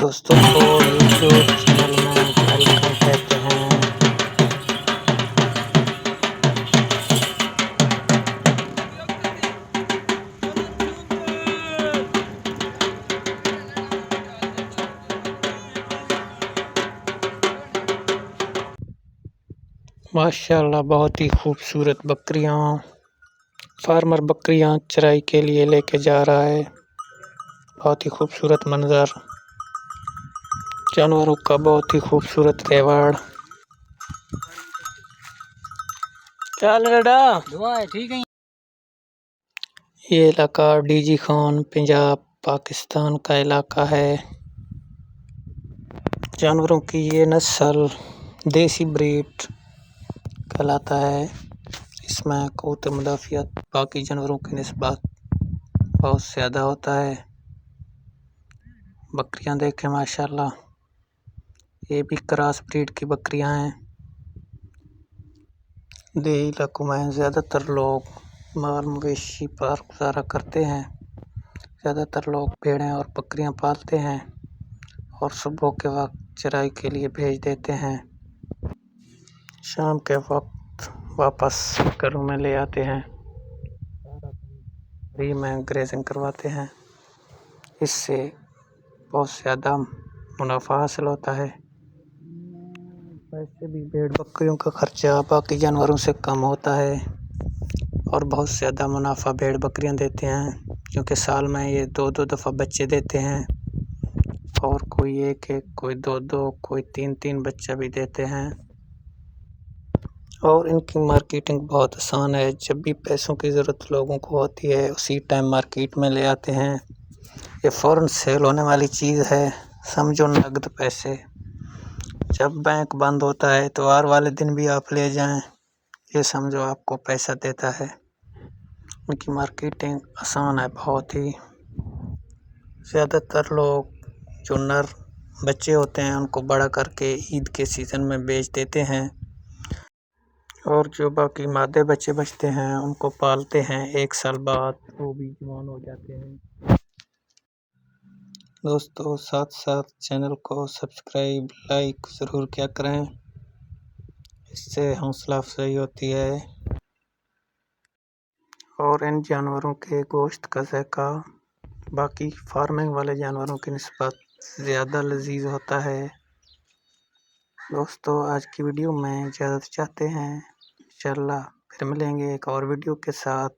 دوستوں کو YouTube channel میں ویلکم کہتے ہیں۔ ماشاءاللہ بہت ہی خوبصورت بکریاں، فارمر بکریاں چرائی کے لیے لے کے جا رہا ہے۔ بہت ہی خوبصورت منظر، جانوروں کا بہت ہی خوبصورت ریوڑ۔ یہ علاقہ ڈی جی خان پنجاب پاکستان کا علاقہ ہے۔ جانوروں کی یہ نسل دیسی بریڈ کہلاتا ہے۔ اس میں قوت مدافعت باقی جانوروں کی نسبت بہت زیادہ ہوتا ہے۔ بکریاں دیکھیں ماشاءاللہ، یہ بھی کراس بریڈ کی بکریاں ہیں۔ دیہی علاقوں میں زیادہ تر لوگ مال مویشی پر گزارا کرتے ہیں۔ زیادہ تر لوگ بھیڑیں اور بکریاں پالتے ہیں اور صبح کے وقت چرائی کے لیے بھیج دیتے ہیں۔ شام کے وقت واپس گھروں میں لے آتے ہیں، فری میں گریزنگ کرواتے ہیں۔ اس سے بہت زیادہ منافع حاصل ہوتا ہے۔ ویسے بھی بھیڑ بکریوں کا خرچہ باقی جانوروں سے کم ہوتا ہے اور بہت زیادہ منافع بھیڑ بکریاں دیتے ہیں، کیونکہ سال میں یہ دو دفعہ بچے دیتے ہیں اور کوئی ایک کوئی دو کوئی تین بچہ بھی دیتے ہیں۔ اور ان کی مارکیٹنگ بہت آسان ہے۔ جب بھی پیسوں کی ضرورت لوگوں کو ہوتی ہے اسی ٹائم مارکیٹ میں لے آتے ہیں۔ یہ فوراً سیل ہونے والی چیز ہے، سمجھو نقد پیسے۔ جب بینک بند ہوتا ہے اتوار والے دن بھی آپ لے جائیں، یہ سمجھو آپ کو پیسہ دیتا ہے۔ ان کی مارکیٹنگ آسان ہے بہت ہی۔ زیادہ تر لوگ جو نر بچے ہوتے ہیں ان کو بڑا کر کے عید کے سیزن میں بیچ دیتے ہیں اور جو باقی مادے بچے بچتے ہیں ان کو پالتے ہیں، 1 سال بعد وہ بھی جوان ہو جاتے ہیں۔ دوستو ساتھ چینل کو سبسکرائب لائک ضرور کیا کریں، اس سے حوصلہ افزائی ہوتی ہے اور ان جانوروں کے گوشت کا ذائقہ باقی فارمنگ والے جانوروں کی نسبت زیادہ لذیذ ہوتا ہے۔ دوستو آج کی ویڈیو میں اجازت چاہتے ہیں، انشاءاللہ پھر ملیں گے ایک اور ویڈیو کے ساتھ۔